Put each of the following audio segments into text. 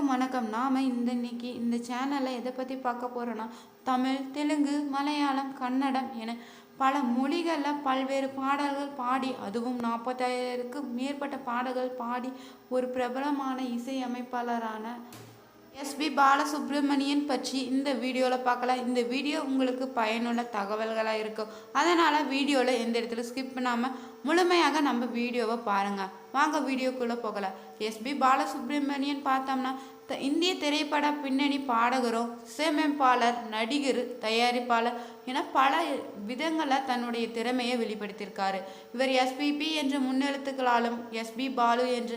எல்லாருக்கும் வணக்கம். நாம இன்னைக்கு இந்த சேனல்ல எதை பத்தி பார்க்க போறோம்னா, தமிழ், தெலுங்கு, மலையாளம், கன்னடம் என பல மொழிகளில் பல்வேறு பாடல்கள் பாடி, அதுவும் 40,000க்கும் மேற்பட்ட பாடல்கள் பாடி ஒரு பிரபலமான இசையமைப்பாளரான எஸ்பி பாலசுப்ரமணியன் பற்றி இந்த வீடியோவில் பார்க்கலாம். இந்த வீடியோ உங்களுக்கு பயனுள்ள தகவல்களாக இருக்கும். அதனால் வீடியோவில் எந்த இடத்துல ஸ்கிப் பண்ணாமல் முழுமையாக நம்ம வீடியோவை பாருங்கள். வாங்க வீடியோக்குள்ளே போகலாம். எஸ்பி பாலசுப்ரமணியன் பார்த்தோம்னா இந்திய திரைப்பட பின்னணி பாடகரும், இசையமைப்பாளர், நடிகர், தயாரிப்பாளர் என பல விதங்களில் தன்னுடைய திறமையை வெளிப்படுத்தியிருக்காரு. இவர் எஸ்பிபி என்ற முன்னெழுத்துக்களாலும் எஸ்பி பாலு என்று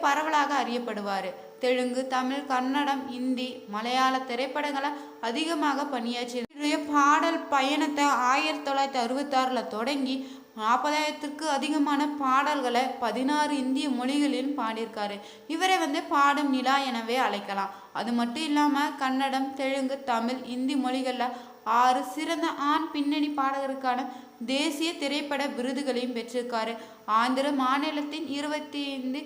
பரவலாக அறியப்படுவார். தெலுங்கு, தமிழ், கன்னடம், இந்தி, மலையாள திரைப்படங்களை அதிகமாக பணியாற்றிய பாடல் பயணத்தை 1966 தொடங்கி 40,000ற்கு அதிகமான பாடல்களை 16 இந்திய மொழிகளில் பாடியிருக்காரு. இவரை பாடும் நிலா எனவே அழைக்கலாம். அது மட்டும் இல்லாமல் கன்னடம், தெலுங்கு, தமிழ், இந்தி மொழிகளில் 6 சிறந்த ஆண் பின்னணி பாடகருக்கான தேசிய திரைப்பட விருதுகளையும் பெற்றிருக்காரு. ஆந்திர மாநிலத்தின் 25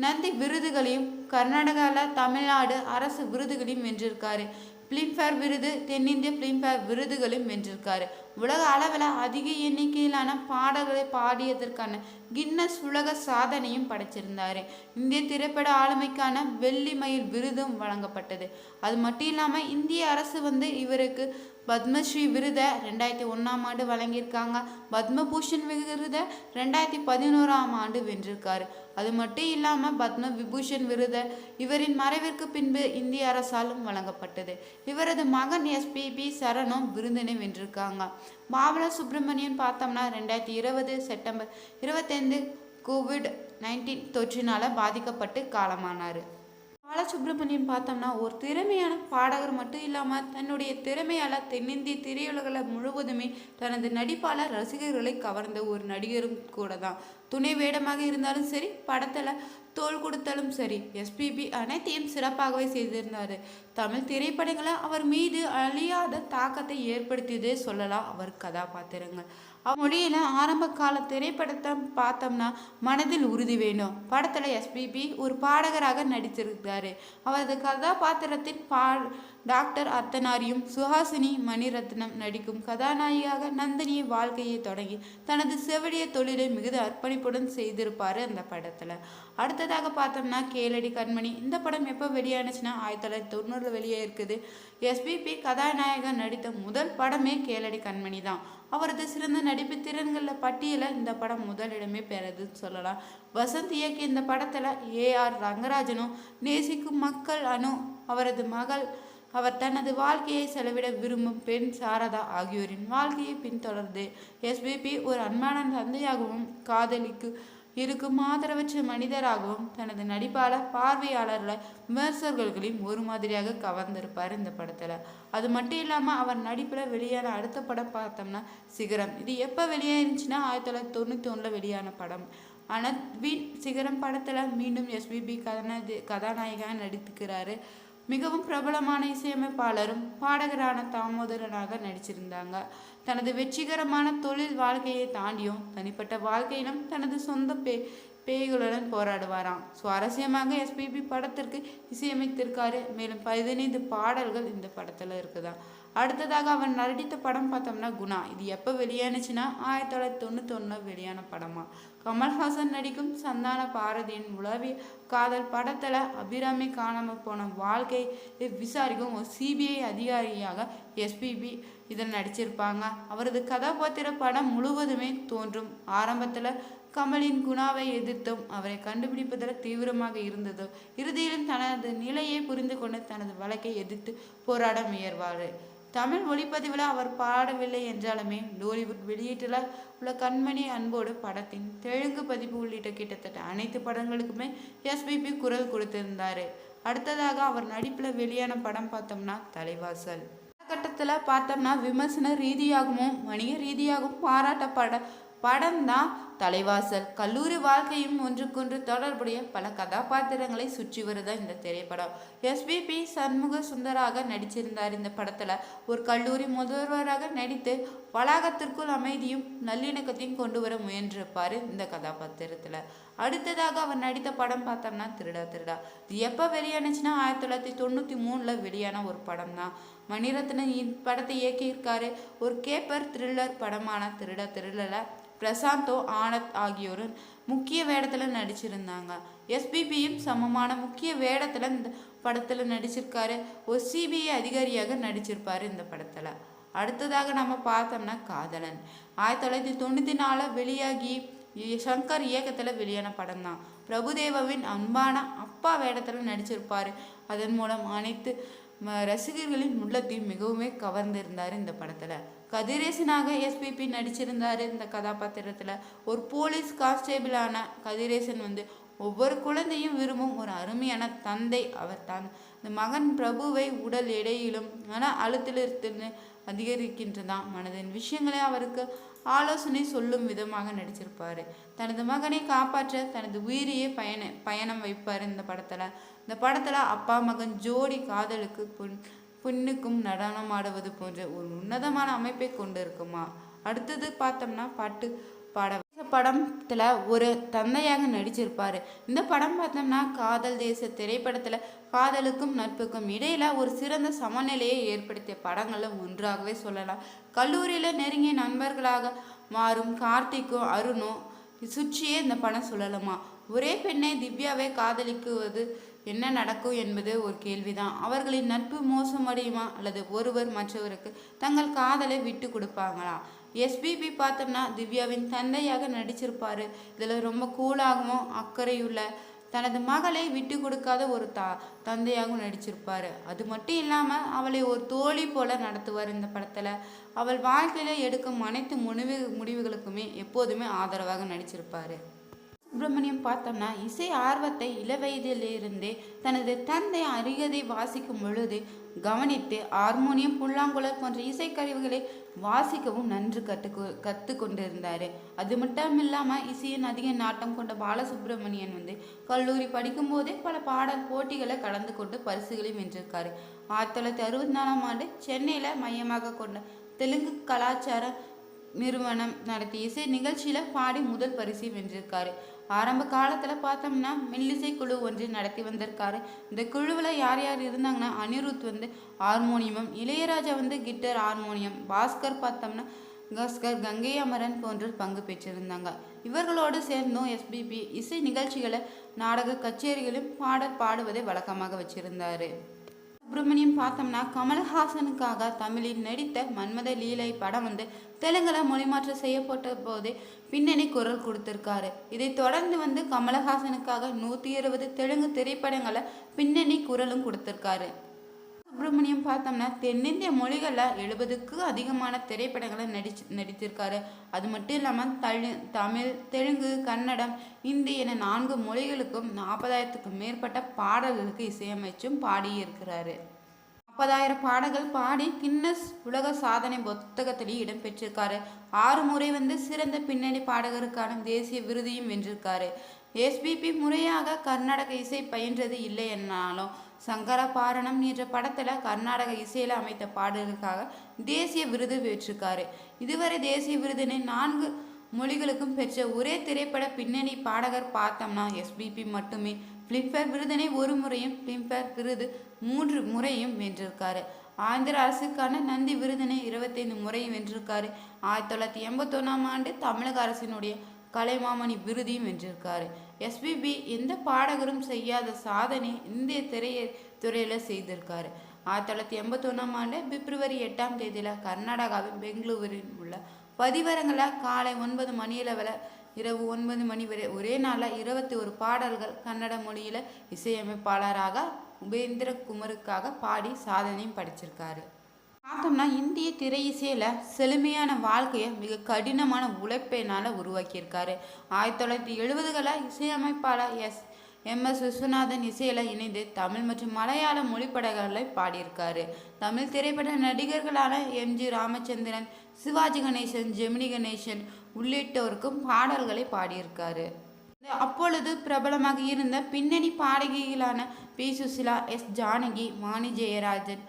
நந்தி விருதுகளையும், கர்நாடகாவில் தமிழ்நாடு அரசு விருதுகளையும் வென்றிருக்காரு. பிலிம்பேர் விருது, தென்னிந்திய பிலிம்பேர் விருதுகளையும் வென்றிருக்காரு. உலக அளவில் அதிக எண்ணிக்கையிலான பாடல்களை பாடியதற்கான கின்னஸ் உலக சாதனையும் படைச்சிருந்தாரு. இந்திய திரைப்பட ஆளுமைக்கான வெள்ளி மயில் விருதும் வழங்கப்பட்டது. அது மட்டும் இல்லாமல் இந்திய அரசு இவருக்கு பத்மஸ்ரீ விருதை 2001 வழங்கியிருக்காங்க. பத்மபூஷன் விருதை 2011 வென்றிருக்காரு. அது மட்டும் இல்லாமல் பத்ம விபூஷன் விருதை இவரின் மறைவிற்கு பின்பு இந்திய அரசாலும் வழங்கப்பட்டது. இவரது மகன் எஸ்பிபி சரணும் விருதினை வென்றிருக்காங்க. பாலசுப்ரமணியன் பார்த்தோம்னா 2020 செப்டம்பர் 25 COVID-19 தொற்றினால பாதிக்கப்பட்டு காலமானார். பாலசுப்ரமணியன் பார்த்தோம்னா ஒரு திறமையான பாடகர் மட்டும் இல்லாமல் தன்னுடைய திறமையால் தென்னிந்திய திரையுலகில் முழுவதுமே தனது நடிப்பால் ரசிகர்களை கவர்ந்த ஒரு நடிகரும் கூட தான். துணை வேடமாக இருந்தாலும் சரி, படத்தில் தோல் கொடுத்தாலும் சரி, எஸ்பிபி அனைத்தையும் சிறப்பாகவே செய்திருந்தார். தமிழ் திரைப்படங்களை அவர் மீது அழியாத தாக்கத்தை ஏற்படுத்தியதே சொல்லலாம் அவர் கதாபாத்திரங்கள். மொழியில் ஆரம்ப கால திரைப்படத்தை பார்த்தோம்னா மனதில் உறுதி வேணும் படத்தில் எஸ்பிபி ஒரு பாடகராக நடித்திருந்தார். அவரது கதாபாத்திரத்தின் டாக்டர் அர்த்தனாரியும் சுஹாசினி மணிரத்னம் நடிக்கும் கதாநாயகியாக நந்தினியை வாழ்க்கையை தொடங்கி தனது செவிலிய தொழிலை மிகுந்த அர்ப்பணிப்புடன் செய்திருப்பார் அந்த படத்தில். அடுத்ததாக பார்த்தோம்னா கேளடி கண்மணி. இந்த படம் எப்போ வெளியானுச்சுன்னா 1990 வெளியே இருக்குது. எஸ்பிபி கதாநாயகன் நடித்த முதல் படமே கேளடி கண்மணி தான். அவரது சிறந்த நடிப்பு திறன்களில் பட்டியலில் இந்த படம் முதலிடமே பெறதுன்னு சொல்லலாம். வசந்த் இயக்கிய இந்த படத்தில் ஏஆர் ரங்கராஜனும் நேசிக்கும் மக்கள் அனு, அவரது மகள், அவர் தனது வாழ்க்கையை செலவிட விரும்பும் பெண் சாரதா ஆகியோரின் வாழ்க்கையை பின்தொடர்ந்து எஸ்பிபி ஒரு அன்பான தந்தையாகவும் காதலிக்கு இருக்கும் ஆதரவற்ற மனிதராகவும் தனது நடிப்பால் பார்வையாளர்களை விமர்சகர்களையும் ஒரு மாதிரியாக கவர்ந்திருப்பார் இந்த படத்தில். அது மட்டும் இல்லாமல் அவர் நடிப்பில் வெளியான அடுத்த படம் பார்த்தோம்னா சிகரம். இது எப்போ வெளியாயிருந்துச்சுன்னா 1991 வெளியான படம். ஆனால் சிகரம் படத்தில் மீண்டும் எஸ்பிபி கதாநாயகனாக நடித்துக்கிறாரு. மிகவும் பிரபலமான இசையமைப்பாளரும் பாடகரான தாமோதரனாக நடிச்சிருந்தாங்க. தனது வெற்றிகரமான தொழில் வாழ்க்கையை தாண்டியும் தனிப்பட்ட வாழ்க்கையிலும் தனது சொந்த பேய்களுடன் போராடுவாராம். சுவாரஸ்யமாக எஸ்பிபி படத்திற்கு இசையமைத்திருக்காரு. மேலும் 15 பாடல்கள் இந்த படத்தில் இருக்குதா. அடுத்ததாக அவர் நடித்த படம் பார்த்தோம்னா குணா. இது எப்போ வெளியானுச்சுன்னா 1991 வெளியான படமா. கமல்ஹாசன் நடிக்கும் சந்தான பாரதியின் உளவிய காதல் படத்தில் அபிராமி காணாமல் போன வாழ்க்கையை விசாரிக்கும் ஒரு சிபிஐ அதிகாரியாக எஸ்பிபி இதில் நடிச்சிருப்பாங்க. அவரது கதாபாத்திர படம் முழுவதுமே தோன்றும். ஆரம்பத்தில் கமலின் குணாவை எதிர்த்தும் அவரை கண்டுபிடிப்பதில் தீவிரமாக இருந்ததோ, இறுதியிலும் தனது நிலையை புரிந்து கொண்டு தனது வழக்கை எதிர்த்து போராட முயல்வார். தமிழ் ஒளிப்பதிவில் அவர் பாடவில்லை என்றாலுமே டோலிவுட் வெளியீட்டில் உள்ள கண்மணி அன்போடு படத்தின் தெலுங்கு பதிப்பு உள்ளிட்ட கிட்டத்தட்ட அனைத்து படங்களுக்குமே எஸ்பிபி குரல் கொடுத்திருந்தார். அடுத்ததாக அவர் நடிப்பில் வெளியான படம் பார்த்தோம்னா தலைவாசல். காலகட்டத்தில் பார்த்தோம்னா விமர்சன ரீதியாகவும் வணிக ரீதியாகவும் பாராட்டப்பட படம் தான் தலைவாசல். கல்லூரி வாழ்க்கையும் ஒன்றுக்கொன்று தொடர்புடைய பல கதாபாத்திரங்களை சுற்றி வருதா இந்த திரைப்படம். எஸ்பிபி சண்முக சுந்தராக நடிச்சிருந்தார். இந்த படத்துல ஒரு கல்லூரி முதல்வராக நடித்து வளாகத்திற்குள் அமைதியும் நல்லிணக்கத்தையும் கொண்டு வர முயன்றிருப்பாரு இந்த கதாபாத்திரத்துல. அடுத்ததாக அவர் நடித்த படம் பார்த்தோம்னா திருடா திருடா. இது எப்போ வெளியானுச்சுன்னா 1993 வெளியான ஒரு படம் தான். மணிரத்னம் இப்படத்தை இயக்கியிருக்காரு. ஒரு கேப்பர் த்ரில்லர் படமான திருடா திருடல பிரசாந்தோ ஆனந்த் ஆகியோரும் முக்கிய வேடத்தில் நடிச்சிருந்தாங்க. எஸ்பிபியும் சமமான முக்கிய வேடத்தில் இந்த படத்தில் நடிச்சிருக்காரு. ஒரு சிபிஐ அதிகாரியாக நடிச்சிருப்பாரு இந்த படத்தில். அடுத்ததாக நம்ம பார்த்தோம்னா காதலன் 1994 வெளியாகி சங்கர் இயக்கத்தில் வெளியான படம் தான். பிரபுதேவாவின் அன்பான அப்பா வேடத்தில் நடிச்சிருப்பாரு. அதன் மூலம் அனைத்து ரசிகர்களின் உள்ளத்தையும் மிகவும் கவர்ந்திருந்தார் இந்த படத்தில். கதிரேசனாக எஸ்பிபி நடிச்சிருந்தார் இந்த கதாபாத்திரத்தில். ஒரு போலீஸ் கான்ஸ்டேபிளான கதிரேசன் ஒவ்வொரு குழந்தையும் விரும்பும் ஒரு அருமையான தந்தை அவர் தான். இந்த மகன் பிரபுவை உடல் எடையிலும் மன அழுத்தத்திலிருந்து அதிகரிக்கின்றதான் மனதின் விஷயங்களை அவருக்கு ஆலோசனை சொல்லும் விதமாக நடிச்சிருப்பாரு. தனது மகனை காப்பாற்ற தனது உயிரியே பயணம் வைப்பார் இந்த படத்துல. இந்த படத்துல அப்பா மகன் ஜோடி காதலுக்கு பெண்ணுக்கும் நடனம் ஆடுவது போன்ற ஒரு உன்னதமான அமைப்பை கொண்டு இருக்குமா. அடுத்தது பார்த்தோம்னா பாட்டு பாட படத்துல ஒரு தந்தையாக நடிச்சிருப்பாரு. இந்த படம் பார்த்தோம்னா காதல் தேச திரைப்படத்துல காதலுக்கும் நட்புக்கும் இடையில ஒரு சிறந்த சமநிலையை ஏற்படுத்திய படங்கள்ல ஒன்றாகவே சொல்லலாம். கல்லூரியில நெருங்கிய நண்பர்களாக மாறும் கார்த்திக்கும் அருணும் சுற்றியே இந்த படம் சொல்லலாமா. ஒரே பெண்ணை திவ்யாவை காதலிக்குவது என்ன நடக்கும் என்பது ஒரு கேள்விதான். அவர்களின் நட்பு மோசமடையுமா அல்லது ஒருவர் மற்றவருக்கு தங்கள் காதலை விட்டு கொடுப்பாங்களா. எஸ்பிபி பார்த்தோம்னா திவ்யாவின் தந்தையாக நடிச்சிருப்பாரு. இதில் ரொம்ப கூலாகவும் அக்கறையுள்ள தனது மகளை விட்டு கொடுக்காத ஒரு தந்தையாகவும் நடிச்சிருப்பாரு. அது மட்டும் இல்லாமல் அவளை ஒரு தோழி போல நடத்துவார் இந்த படத்தில். அவள் வாழ்க்கையில் எடுக்கும் அனைத்து முடிவுகளுக்குமே எப்போதுமே ஆதரவாக நடிச்சிருப்பாரு. சுப்பிரமணியம் பார்த்தோம்னா இசை ஆர்வத்தை இளவயதிலிருந்தே தனது தந்தை அருகதை வாசிக்கும் பொழுது கவனித்து ஹார்மோனியம் புல்லாங்குழல் போன்ற இசைக்கருவிகளை வாசிக்கவும் நன்று கற்று கொண்டிருந்தார். அது மட்டும் இல்லாமல் இசையின் அதிக நாட்டம் கொண்ட பாலசுப்ரமணியன் கல்லூரி படிக்கும் போதே பல பாடல் போட்டிகளை கலந்து கொண்டு பரிசுகளையும் வென்றிருக்காரு. 1964 சென்னையில் மையமாக கொண்ட தெலுங்கு கலாச்சார நிறுவனம் நடத்திய இசை நிகழ்ச்சியில் பாடி முதல் பரிசை வென்றிருக்காரு. ஆரம்ப காலத்தில் பார்த்தோம்னா மெல்லிசை குழு ஒன்று நடத்தி வந்திருக்காரு. இந்த குழுவில் யார் யார் இருந்தாங்கன்னா அனிருத் ஹார்மோனியமும், இளையராஜா கிட்டார் ஹார்மோனியம், பாஸ்கர் பார்த்தோம்னா கங்கை அமரன் போன்றோர் பங்கு பெற்றிருந்தாங்க. இவர்களோடு சேர்ந்தும் எஸ்பிபி இசை நிகழ்ச்சிகளை நாடக கச்சேரிகளும் பாடல் பாடுவதை வழக்கமாக வச்சிருந்தாரு. சுப்பிரமணியம் பார்த்தோம்னா கமல்ஹாசனுக்காக தமிழில் நடித்த மன்மத லீலை படம் தெலுங்குல மொழிமாற்றம் செய்யப்பட்ட போதே பின்னணி குரல் கொடுத்திருக்காரு. இதை தொடர்ந்து கமல்ஹாசனுக்காக 120 தெலுங்கு திரைப்படங்களை பின்னணி குரலும் கொடுத்திருக்காரு. சுப்பிரமணியம் பார்த்தோம்னா தென்னிந்திய மொழிகளில் 70க்கு அதிகமான திரைப்படங்களை நடித்திருக்காரு. அது மட்டும் இல்லாமல் தமிழ், தெலுங்கு, கன்னடம், இந்தி என 4 மொழிகளுக்கும் 40,000க்கும் மேற்பட்ட பாடல்களுக்கு இசையமைச்சும் பாடியிருக்கிறாரு. 40,000 பாடல்கள் பாடி கின்னஸ் உலக சாதனை புத்தகத்திலேயே இடம்பெற்றிருக்காரு. 6 முறை சிறந்த பின்னணி பாடகருக்கான தேசிய விருதையும் வென்றிருக்காரு. எஸ்பிபி முறையாக கர்நாடக இசை பயின்றது இல்லை என்னாலும் சங்கரபாரணம் என்ற படத்தில் கர்நாடக இசையில் அமைத்த பாடலுக்காக தேசிய விருது பெற்றிருக்காரு. இதுவரை தேசிய விருதினை 4 மொழிகளுக்கும் பெற்ற ஒரே திரைப்பட பின்னணி பாடகர் பார்த்தோம்னா எஸ்பிபி மட்டுமே. பிலிம்பேர் விருதினை 1 முறையும், பிலிம்பேர் விருது 3 முறையும் வென்றிருக்காரு. ஆந்திர அரசுக்கான நந்தி விருதினை 25 முறையும் வென்றிருக்காரு. 1981 தமிழக அரசினுடைய கலைமாமணி விருதியும் வென்றிருக்காரு. எஸ்பிபி எந்த பாடகரும் செய்யாத சாதனை இந்திய துறையில் செய்திருக்காரு. 1981 பிப்ரவரி 8 கர்நாடகாவின் பெங்களூரில் உள்ள பதிவரங்களில் காலை 9 மணியளவில் இரவு 9 மணி வரை ஒரே நாளில் 21 பாடல்கள் கன்னட மொழியில் இசையமைப்பாளராக உபேந்திர குமருக்காக பாடி சாதனையும் படிச்சிருக்காரு. பார்த்தோம்னா இந்திய திரை இசையில் செழுமையான வாழ்க்கையை மிக கடினமான உழைப்பினால் உருவாக்கியிருக்காரு. 1970களில் இசையமைப்பாளர் MS விஸ்வநாதன் இசையில் இணைந்து தமிழ் மற்றும் மலையாள மொழிப்படங்களை பாடியிருக்காரு. தமிழ் திரைப்பட நடிகர்களான MG ராமச்சந்திரன், சிவாஜி கணேசன், ஜெமினி கணேசன் உள்ளிட்டோருக்கும் பாடல்களை பாடியிருக்காரு. அப்பொழுது பிரபலமாக இருந்த பின்னணி பாடகிகளான பி. சுசிலா, S. ஜானகி, வாணி ஜெயராஜன்,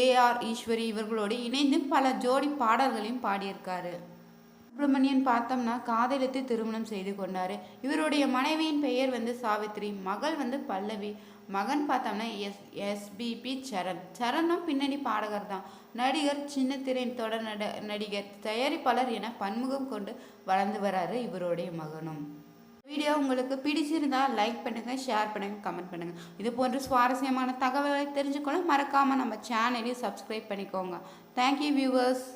AR ஈஸ்வரி இவர்களோடு இணைந்து பல ஜோடி பாடல்களையும் பாடியிருக்காரு. சுப்பிரமணியன் பார்த்தோம்னா காதலித்து திருமணம் செய்து கொண்டார். இவருடைய மனைவியின் பெயர் சாவித்ரி, மகள் பல்லவி, மகன் பார்த்தோம்னா SBP சரணும் பின்னணி பாடகர் தான். நடிகர், சின்னத்திரை தொடர் நடிகர், தயாரிப்பாளர் என பன்முகம் கொண்டு வளர்ந்து வராரு இவருடைய மகனும். வீடியோ உங்களுக்கு பிடிச்சிருந்தா லைக் பண்ணுங்கள், ஷேர் பண்ணுங்கள், கமெண்ட் பண்ணுங்கள். இது போன்ற சுவாரஸ்யமான தகவல்களை தெரிஞ்சுக்கொள்ள மறக்காமல் நம்ம சேனலையும் சப்ஸ்கிரைப் பண்ணிக்கோங்க. Thank you viewers.